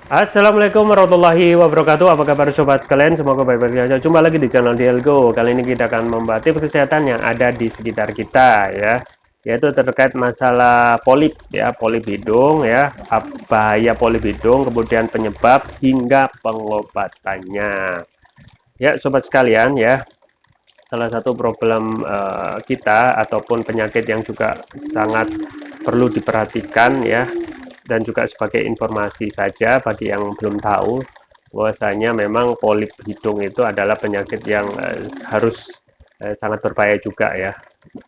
Assalamualaikum warahmatullahi wabarakatuh. Apa kabar sobat sekalian? Semoga baik-baik saja. Jumpa lagi di channel Dialgo. Kali ini kita akan membahas tips kesehatan yang ada di sekitar kita ya, yaitu terkait masalah polip ya, polip hidung ya, bahaya polip hidung, kemudian penyebab hingga pengobatannya. Ya, sobat sekalian ya, salah satu problem kita ataupun penyakit yang juga sangat perlu diperhatikan ya, dan juga sebagai informasi saja bagi yang belum tahu bahwasanya memang polip hidung itu adalah penyakit yang harus sangat berbahaya juga ya,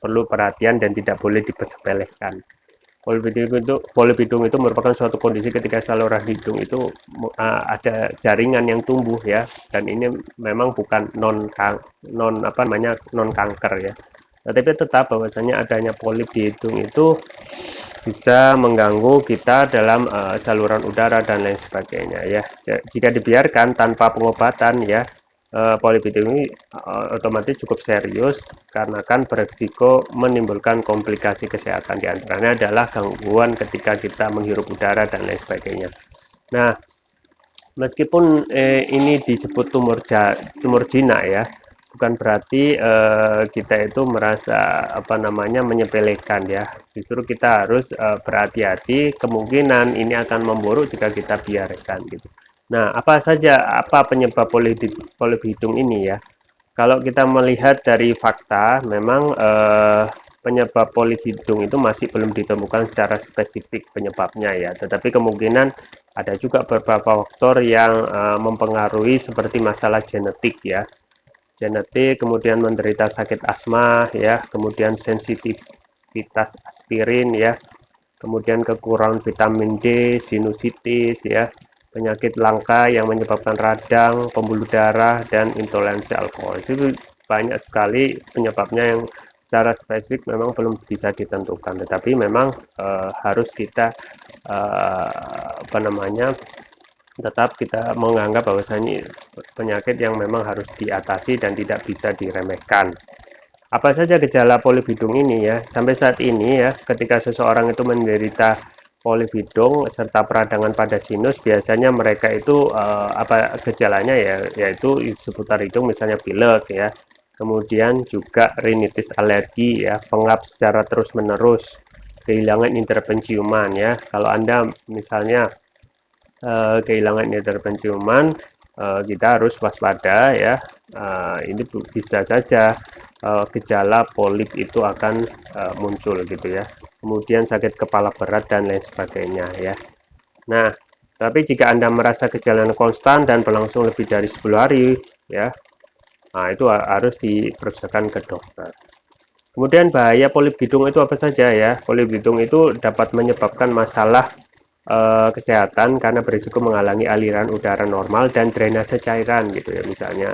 perlu perhatian dan tidak boleh disepelekan. Polip hidung itu merupakan suatu kondisi ketika saluran hidung itu ada jaringan yang tumbuh ya, dan ini memang bukan non kanker ya. Tetapi tetap bahwasanya adanya polip di hidung itu bisa mengganggu kita dalam saluran udara dan lain sebagainya ya. Jika dibiarkan tanpa pengobatan ya, polipidem ini otomatis cukup serius karena kan beresiko menimbulkan komplikasi kesehatan, diantaranya adalah gangguan ketika kita menghirup udara dan lain sebagainya. Nah, meskipun ini disebut tumor jinak ya, bukan berarti kita itu merasa menyepelekan ya. Justru kita harus berhati-hati, kemungkinan ini akan memburuk jika kita biarkan gitu. Nah, apa penyebab polip hidung ini ya? Kalau kita melihat dari fakta, memang penyebab polip hidung itu masih belum ditemukan secara spesifik penyebabnya ya. Tetapi kemungkinan ada juga beberapa faktor yang mempengaruhi seperti masalah genetik ya. Genetik, kemudian menderita sakit asma ya, kemudian sensitivitas aspirin ya, kemudian kekurangan vitamin D, sinusitis ya, penyakit langka yang menyebabkan radang, pembuluh darah, dan intoleransi alkohol. Itu banyak sekali penyebabnya yang secara spesifik memang belum bisa ditentukan, tetapi memang harus kita tetap kita menganggap bahwasanya penyakit yang memang harus diatasi dan tidak bisa diremehkan. Apa saja gejala polip hidung ini ya? Sampai saat ini ya, ketika seseorang itu menderita polip hidung serta peradangan pada sinus, biasanya mereka itu apa gejalanya ya, yaitu seputar hidung misalnya pilek ya. Kemudian juga rinitis alergi ya, pengap secara terus-menerus, kehilangan indera penciuman ya. Kalau Anda misalnya kehilangan indera penciuman, kita harus waspada ya. Ini bisa saja gejala polip itu akan muncul gitu ya. Kemudian sakit kepala berat dan lain sebagainya ya. Nah, tapi jika Anda merasa gejala konstan dan berlangsung lebih dari 10 hari ya, nah itu harus diperiksakan ke dokter. Kemudian bahaya polip hidung itu apa saja ya? Polip hidung itu dapat menyebabkan masalah kesehatan karena berisiko menghalangi aliran udara normal dan drainase cairan gitu ya, misalnya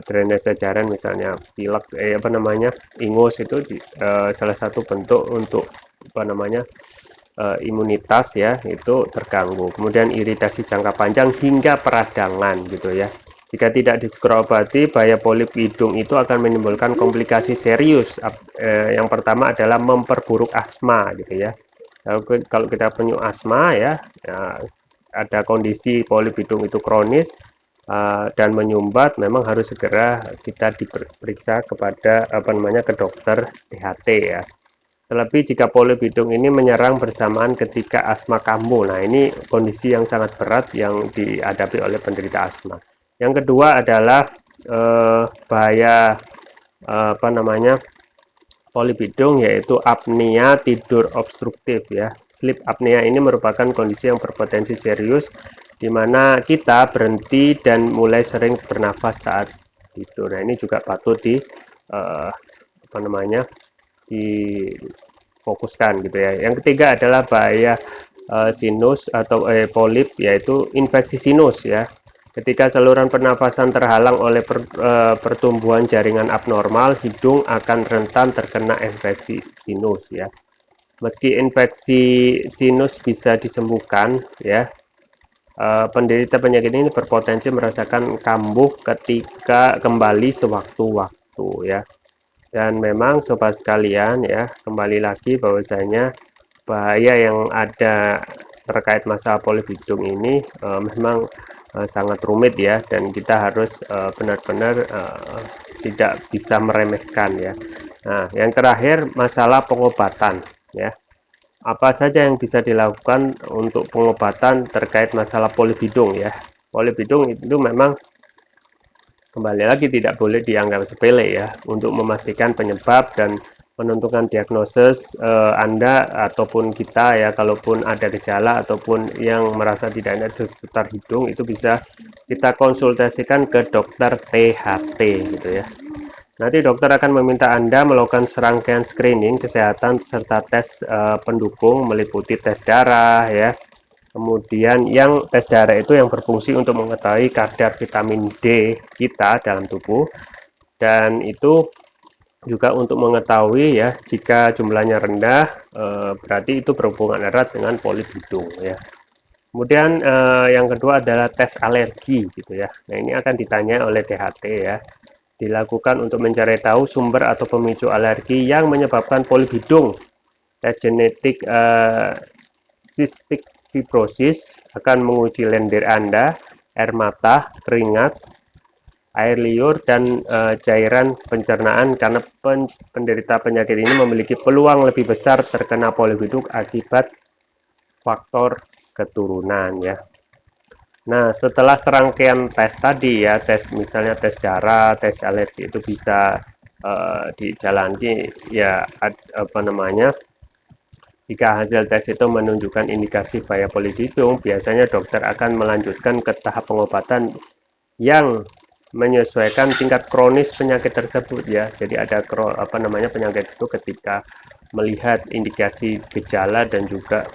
drainase cairan misalnya pilek ingus itu salah satu bentuk untuk imunitas ya itu terganggu, kemudian iritasi jangka panjang hingga peradangan gitu ya. Jika tidak disegera obati, bahaya polip hidung itu akan menimbulkan komplikasi serius. Yang pertama adalah memperburuk asma gitu ya. Kalau kita punya asma ya, ya ada kondisi polip hidung itu kronis dan menyumbat, memang harus segera kita diperiksa kepada ke dokter THT ya. Terlebih jika polip hidung ini menyerang bersamaan ketika asma kambuh. Nah, ini kondisi yang sangat berat yang dihadapi oleh penderita asma. Yang kedua adalah bahaya apa namanya polip hidung, yaitu apnea tidur obstruktif ya. Sleep apnea ini merupakan kondisi yang berpotensi serius di mana kita berhenti dan mulai sering bernafas saat tidur. Nah, ini juga patut di apa namanya difokuskan gitu ya. Yang ketiga adalah bahaya sinus atau polip, yaitu infeksi sinus ya. Ketika saluran pernafasan terhalang oleh pertumbuhan jaringan abnormal, hidung akan rentan terkena infeksi sinus ya. Meski infeksi sinus bisa disembuhkan ya, penderita penyakit ini berpotensi merasakan kambuh ketika kembali sewaktu-waktu ya. Dan memang sobat sekalian ya, kembali lagi bahwasanya bahaya yang ada terkait masalah polibidung ini memang sangat rumit ya, dan kita harus benar-benar tidak bisa meremehkan ya. Nah, yang terakhir masalah pengobatan ya. Apa saja yang bisa dilakukan untuk pengobatan terkait masalah polibidung ya. Polibidung itu memang kembali lagi tidak boleh dianggap sepele ya, untuk memastikan penyebab dan menentukan diagnosis Anda ataupun kita ya, kalaupun ada gejala ataupun yang merasa tidak enak di seputar hidung, itu bisa kita konsultasikan ke dokter THT gitu ya. Nanti dokter akan meminta Anda melakukan serangkaian screening kesehatan serta tes pendukung meliputi tes darah ya. Kemudian yang tes darah itu yang berfungsi untuk mengetahui kadar vitamin D kita dalam tubuh, dan itu juga untuk mengetahui ya, jika jumlahnya rendah berarti itu berhubungan erat dengan polibidung ya. Kemudian yang kedua adalah tes alergi gitu ya. Nah, ini akan ditanya oleh THT ya. Dilakukan untuk mencari tahu sumber atau pemicu alergi yang menyebabkan polibidung. Tes genetik cystic fibrosis akan menguji lendir Anda, air mata, keringat, air liur, dan cairan pencernaan, karena penderita penyakit ini memiliki peluang lebih besar terkena polibidung akibat faktor keturunan ya. Nah, setelah serangkaian tes tadi ya, tes misalnya tes darah, tes alergi itu bisa dijalani ya, apa namanya, jika hasil tes itu menunjukkan indikasi bahaya polibidung, biasanya dokter akan melanjutkan ke tahap pengobatan yang menyesuaikan tingkat kronis penyakit tersebut ya. Jadi ada apa namanya, penyakit itu ketika melihat indikasi gejala dan juga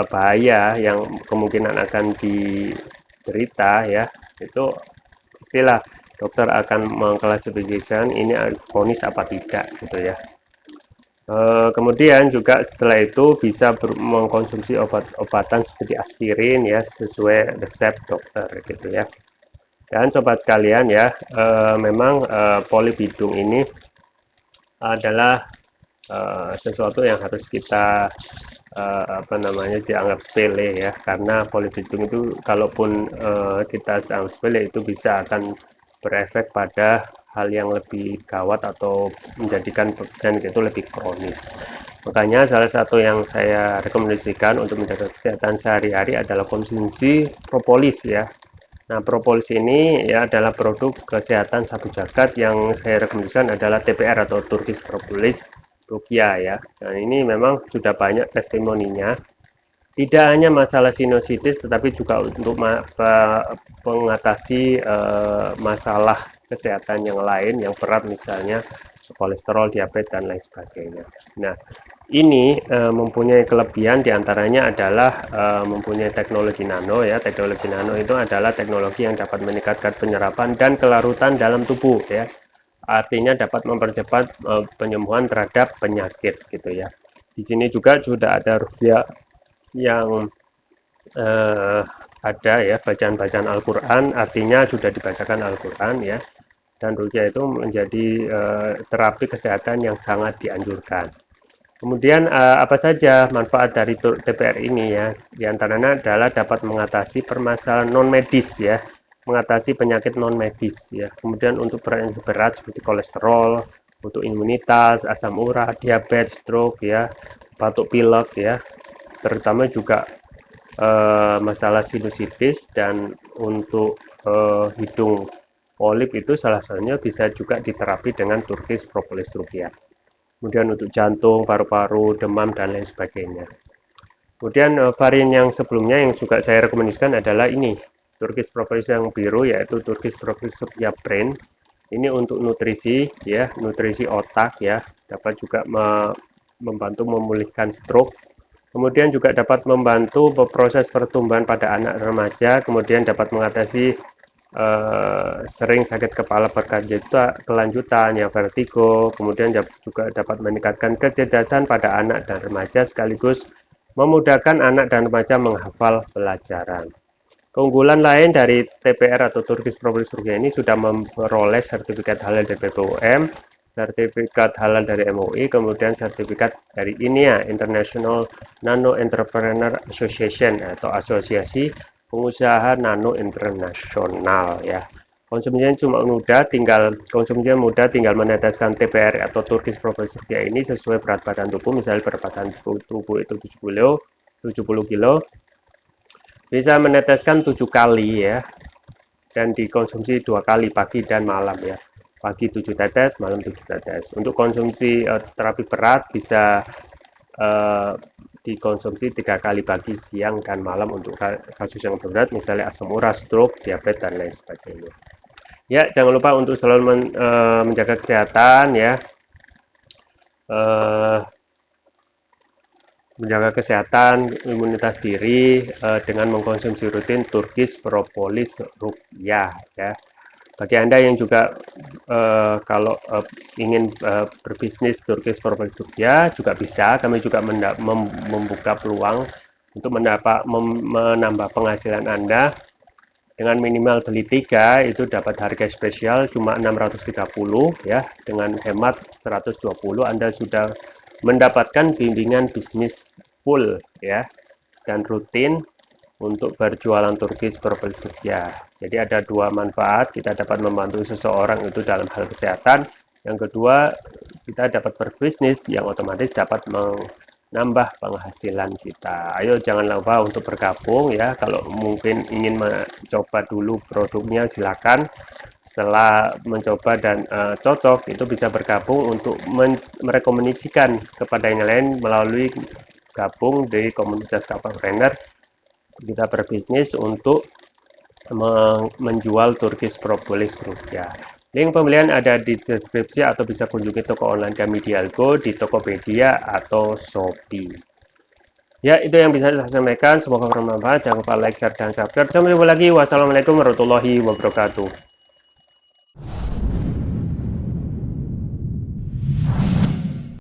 bahaya yang kemungkinan akan diderita ya, itu istilah dokter akan mengklasifikasikan ini kronis apa tidak gitu ya. Kemudian juga setelah itu bisa mengkonsumsi obat-obatan seperti aspirin ya, sesuai resep dokter gitu ya. Dan sobat sekalian ya, memang polibidung ini adalah sesuatu yang harus kita apa namanya, dianggap sepele ya, karena polibidung itu kalaupun kita anggap sepele, itu bisa akan berefek pada hal yang lebih gawat atau menjadikan penyakit itu lebih kronis. Makanya salah satu yang saya rekomendasikan untuk menjaga kesehatan sehari-hari adalah konsumsi propolis ya. Nah, propolis ini ya adalah produk kesehatan sabu jagat. Yang saya rekomendasikan adalah TPR atau Turkish Propolis Rukia ya. Nah, ini memang sudah banyak testimoninya. Tidak hanya masalah sinusitis, tetapi juga untuk mengatasi masalah kesehatan yang lain yang berat, misalnya kolesterol, diabetes, dan lain sebagainya. Nah, ini mempunyai kelebihan, diantaranya adalah mempunyai teknologi nano ya. Teknologi nano itu adalah teknologi yang dapat meningkatkan penyerapan dan kelarutan dalam tubuh ya. Artinya dapat mempercepat penyembuhan terhadap penyakit gitu ya. Di sini juga sudah ada rupiah yang ada ya, bacaan-bacaan Al-Quran, artinya sudah dibacakan Al-Quran ya, dan ruqyah itu menjadi terapi kesehatan yang sangat dianjurkan. Kemudian apa saja manfaat dari TPR ini ya, diantaranya adalah dapat mengatasi permasalahan non medis ya, mengatasi penyakit non medis ya, kemudian untuk penyakit berat seperti kolesterol, untuk imunitas, asam urat, diabetes, stroke ya, batuk pilek ya, terutama juga masalah sinusitis, dan untuk hidung polip itu salah satunya bisa juga diterapi dengan Turkish Propolis Ruqyah. Kemudian untuk jantung, paru-paru, demam, dan lain sebagainya. Kemudian varian yang sebelumnya yang juga saya rekomendasikan adalah ini, Turkish Propolis yang biru, yaitu Turkish Propolis Ruqyah Brain. Ini untuk nutrisi ya, nutrisi otak ya, dapat juga membantu memulihkan stroke. Kemudian juga dapat membantu proses pertumbuhan pada anak remaja, kemudian dapat mengatasi sering sakit kepala berkelanjutan ya, vertigo, kemudian juga dapat meningkatkan kecerdasan pada anak dan remaja, sekaligus memudahkan anak dan remaja menghafal pelajaran. Keunggulan lain dari TPR atau Turkish Propolis Ruqyah ini sudah memperoleh sertifikat halal dari BPOM, sertifikat halal dari MUI, kemudian sertifikat dari INEA, International Nano Entrepreneur Association, atau Asosiasi Pengusaha Nano Internasional ya. Konsumsinya mudah, tinggal meneteskan TPR atau Turkish Property ini sesuai berat badan tubuh, misalnya berat badan tubuh itu 70 kilo, bisa meneteskan 7 kali ya, dan dikonsumsi 2 kali pagi dan malam ya. Pagi 7 tetes, malam 7 tetes. Untuk konsumsi terapi berat bisa dikonsumsi 3 kali pagi, siang, dan malam untuk kasus yang berat, misalnya asam urat, stroke, diabetes, dan lain sebagainya. Ya, jangan lupa untuk selalu menjaga kesehatan ya. Menjaga kesehatan imunitas diri dengan mengkonsumsi rutin Turkish Propolis Ruqyah ya. Bagi Anda yang juga kalau ingin berbisnis Turkish Propolis Ruqyah juga bisa, kami juga membuka peluang untuk menambah penghasilan Anda. Dengan minimal beli 3 itu dapat harga spesial cuma 630 ya, dengan hemat 120 Anda sudah mendapatkan bimbingan bisnis full ya, dan rutin untuk berjualan Turkish Property ya. Jadi ada dua manfaat, kita dapat membantu seseorang itu dalam hal kesehatan, yang kedua kita dapat berbisnis yang otomatis dapat menambah penghasilan kita. Ayo jangan lupa untuk bergabung ya, kalau mungkin ingin mencoba dulu produknya silakan. Setelah mencoba dan cocok, itu bisa bergabung untuk merekomendasikan kepada yang lain melalui gabung di komunitas Kapalpreneur. Kita berbisnis untuk menjual Turkish Propolis Ruqyah. Link pembelian ada di deskripsi atau bisa kunjungi toko online kami di Algo, di Tokopedia atau Shopee. Ya, itu yang bisa saya sampaikan. Semoga bermanfaat. Jangan lupa like, share, dan subscribe. Sampai jumpa lagi. Wassalamualaikum warahmatullahi wabarakatuh.